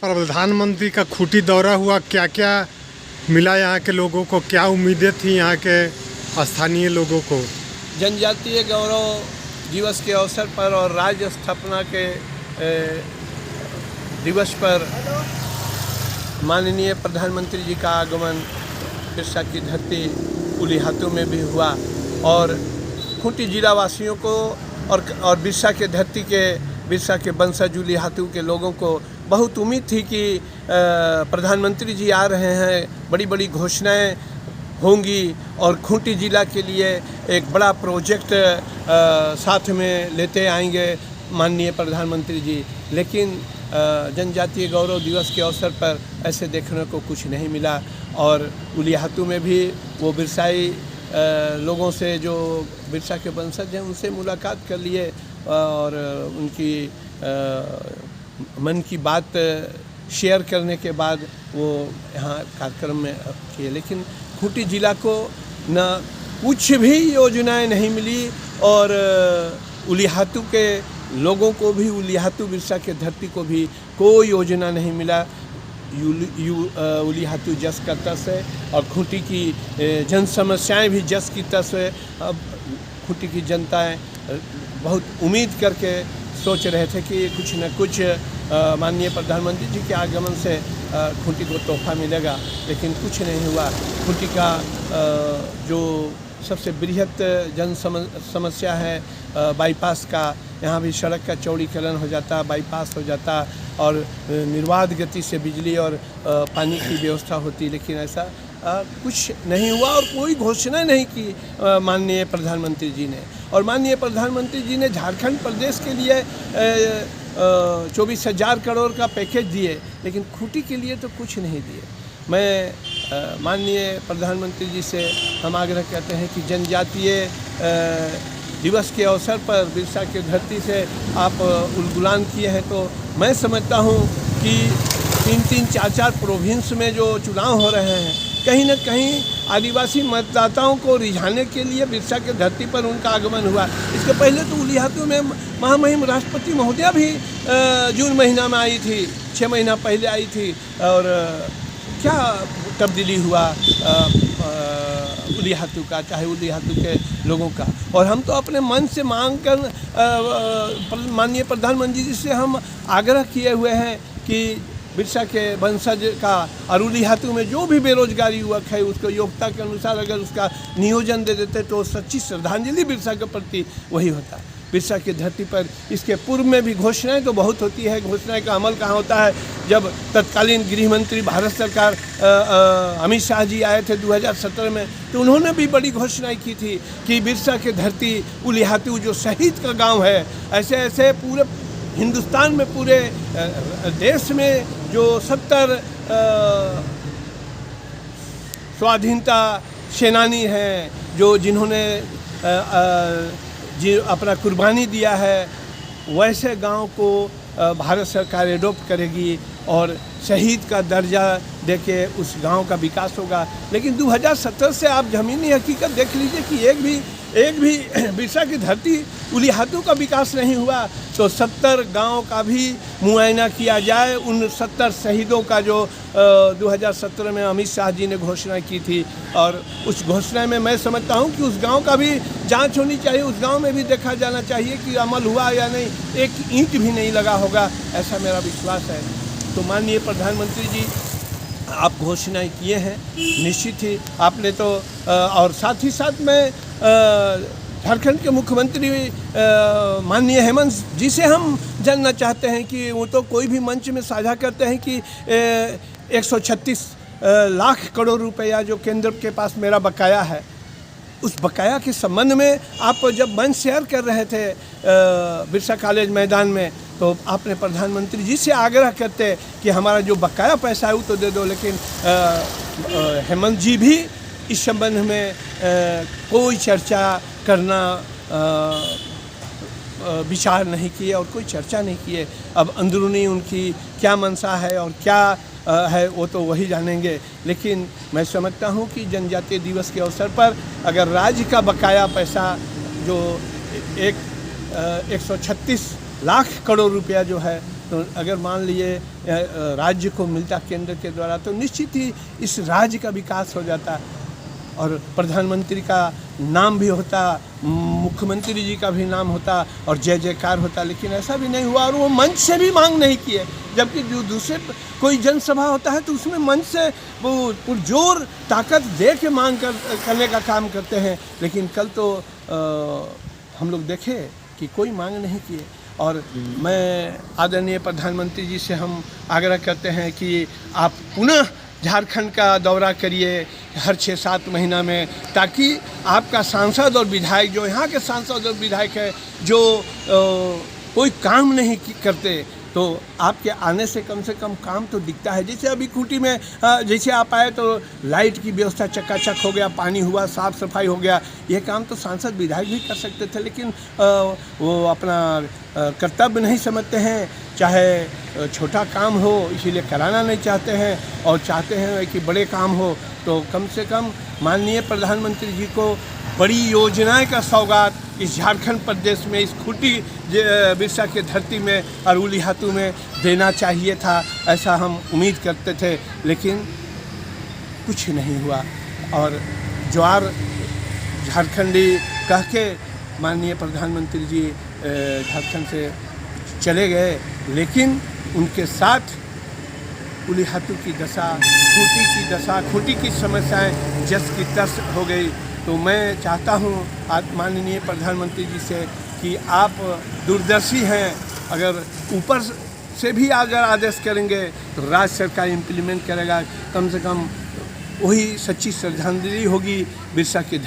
प्रधानमंत्री का खूंटी दौरा हुआ, क्या क्या मिला यहाँ के लोगों को, क्या उम्मीदें थी यहाँ के स्थानीय लोगों को? जनजातीय गौरव दिवस के अवसर पर और राज्य स्थापना के दिवस पर माननीय प्रधानमंत्री जी का आगमन बिरसा की धरती उलीहातू में भी हुआ और खूंटी जिला वासियों को और बिरसा के धरती के बिरसा के वंशज उलीहातू के लोगों को बहुत उम्मीद थी कि प्रधानमंत्री जी आ रहे हैं, बड़ी बड़ी घोषणाएं होंगी और खूंटी जिला के लिए एक बड़ा प्रोजेक्ट साथ में लेते आएंगे माननीय प्रधानमंत्री जी। लेकिन जनजातीय गौरव दिवस के अवसर पर ऐसे देखने को कुछ नहीं मिला और उलीहातू में भी वो बिरसाई लोगों से जो बिरसा के वंशज हैं उनसे मुलाकात कर लिए और उनकी मन की बात शेयर करने के बाद वो यहाँ कार्यक्रम में किए। लेकिन खूंटी जिला को न कुछ भी योजनाएं नहीं मिली और उलीहातू के लोगों को भी, उलीहातू बिरसा के धरती को भी कोई योजना नहीं मिला। उलीहातू जस का तस है और खूंटी की जन समस्याएँ भी जस की तस है। अब खूंटी की जनताएँ बहुत उम्मीद करके सोच रहे थे कि कुछ न कुछ माननीय प्रधानमंत्री जी के आगमन से खूंटी को तोहफा मिलेगा, लेकिन कुछ नहीं हुआ। खूंटी का जो सबसे बृहत जन समस्या है बाईपास का, यहाँ भी सड़क का चौड़ीकरण हो जाता, बाईपास हो जाता और निर्बाध गति से बिजली और पानी की व्यवस्था होती, लेकिन ऐसा कुछ नहीं हुआ और कोई घोषणा नहीं की माननीय प्रधानमंत्री जी ने। और माननीय प्रधानमंत्री जी ने झारखंड प्रदेश के लिए 24,000 करोड़ का पैकेज दिए, लेकिन खूंटी के लिए तो कुछ नहीं दिए। मैं माननीय प्रधानमंत्री जी से हम आग्रह करते हैं कि जनजातीय दिवस के अवसर पर बिरसा की धरती से आप उलगुलान किए हैं, तो मैं समझता हूँ कि 3-3, 4-4 प्रोविंस में जो चुनाव हो रहे हैं, कहीं न कहीं आदिवासी मतदाताओं को रिझाने के लिए बिरसा के धरती पर उनका आगमन हुआ। इसके पहले तो उलीहातू में महामहिम राष्ट्रपति महोदया भी जून महीना में आई थी, 6 महीना पहले आई थी। और क्या तब्दीली हुआ उलीहातू का, चाहे उलीहातू के लोगों का। और हम तो अपने मन से मांग कर माननीय प्रधानमंत्री जी से हम आग्रह किए हुए हैं कि बिरसा के वंशज का और उलीहातू में जो भी बेरोजगारी युवक है उसको योग्यता के अनुसार अगर उसका नियोजन दे देते तो सच्ची श्रद्धांजलि बिरसा के प्रति वही होता। बिरसा की धरती पर इसके पूर्व में भी घोषणाएं तो बहुत होती है, घोषणाएं का अमल कहाँ होता है। जब तत्कालीन गृह मंत्री भारत सरकार अमित शाह जी आए थे 2017 में, तो उन्होंने भी बड़ी घोषणाएं की थी कि बिरसा की धरती उलीहातू जो शहीद का गाँव है, ऐसे ऐसे पूरे हिंदुस्तान में, पूरे देश में जो 70 स्वाधीनता सेनानी हैं, जो जिन्होंने अपना कुर्बानी दिया है, वैसे गांव को भारत सरकार एडॉप्ट करेगी और शहीद का दर्जा देके उस गांव का विकास होगा। लेकिन 2017 से आप ज़मीनी हकीकत देख लीजिए कि एक भी बिरसा की धरती उलीहातू का विकास नहीं हुआ। तो 70 गांव का भी मुआयना किया जाए, उन 70 शहीदों का जो 2017 में अमित शाह जी ने घोषणा की थी, और उस घोषणा में मैं समझता हूं कि उस गांव का भी जांच होनी चाहिए, उस गांव में भी देखा जाना चाहिए कि अमल हुआ या नहीं। एक ईंट भी नहीं लगा होगा, ऐसा मेरा विश्वास है। तो माननीय प्रधानमंत्री जी, आप घोषणाएं किए हैं, निश्चित ही आपने तो और साथ ही साथ मैं झारखंड के मुख्यमंत्री माननीय हेमंत जी से हम जानना चाहते हैं कि वो तो कोई भी मंच में साझा करते हैं कि 136 लाख करोड़ रुपया जो केंद्र के पास मेरा बकाया है, उस बकाया के संबंध में आप जब मंच शेयर कर रहे थे बिरसा कॉलेज मैदान में, तो आपने प्रधानमंत्री जी से आग्रह करते कि हमारा जो बकाया पैसा है वो तो दे दो, लेकिन हेमंत जी भी इस संबंध में कोई चर्चा करना विचार नहीं किए और कोई चर्चा नहीं किए। अब अंदरूनी उनकी क्या मंशा है और क्या है वो तो वही जानेंगे, लेकिन मैं समझता हूँ कि जनजातीय दिवस के अवसर पर अगर राज्य का बकाया पैसा जो 136 लाख करोड़ रुपया जो है तो अगर मान लिए राज्य को मिलता केंद्र के द्वारा तो निश्चित ही इस राज्य का विकास हो जाता और प्रधानमंत्री का नाम भी होता, मुख्यमंत्री जी का भी नाम होता और जय जयकार होता। लेकिन ऐसा भी नहीं हुआ और वो मंच से भी मांग नहीं किए, जबकि जो दूसरे कोई जनसभा होता है तो उसमें मंच से वो पुरजोर ताकत दे के मांग करने का काम करते हैं। लेकिन कल तो हम लोग देखे कि कोई मांग नहीं किए। और मैं आदरणीय प्रधानमंत्री जी से हम आग्रह करते हैं कि आप पुनः झारखंड का दौरा करिए हर 6-7 महीना में, ताकि आपका सांसद और विधायक, जो यहाँ के सांसद और विधायक है, जो कोई काम नहीं करते, तो आपके आने से कम काम तो दिखता है। जैसे अभी खूंटी में जैसे आप आए तो लाइट की व्यवस्था चकाचक हो गया, पानी हुआ, साफ़ सफाई हो गया। ये काम तो सांसद विधायक भी कर सकते थे, लेकिन वो अपना कर्तव्य नहीं समझते हैं, चाहे छोटा काम हो इसीलिए कराना नहीं चाहते हैं और चाहते हैं कि बड़े काम हो। तो कम से कम माननीय प्रधानमंत्री जी को बड़ी योजनाएं का सौगात इस झारखंड प्रदेश में, इस खूंटी बिरसा के धरती में और उलीहातू में देना चाहिए था, ऐसा हम उम्मीद करते थे। लेकिन कुछ नहीं हुआ और ज्वार झारखंडी कह के माननीय प्रधानमंत्री जी झारखंड से चले गए, लेकिन उनके साथ उलीहातू की दशा, खूंटी की दशा, खूंटी की समस्याएं जस की तस हो गई। तो मैं चाहता हूं माननीय प्रधानमंत्री जी से कि आप दूरदर्शी हैं, अगर ऊपर से भी अगर आदेश करेंगे तो राज्य सरकार इम्प्लीमेंट करेगा। कम से कम वही सच्ची श्रद्धांजलि होगी बिरसा के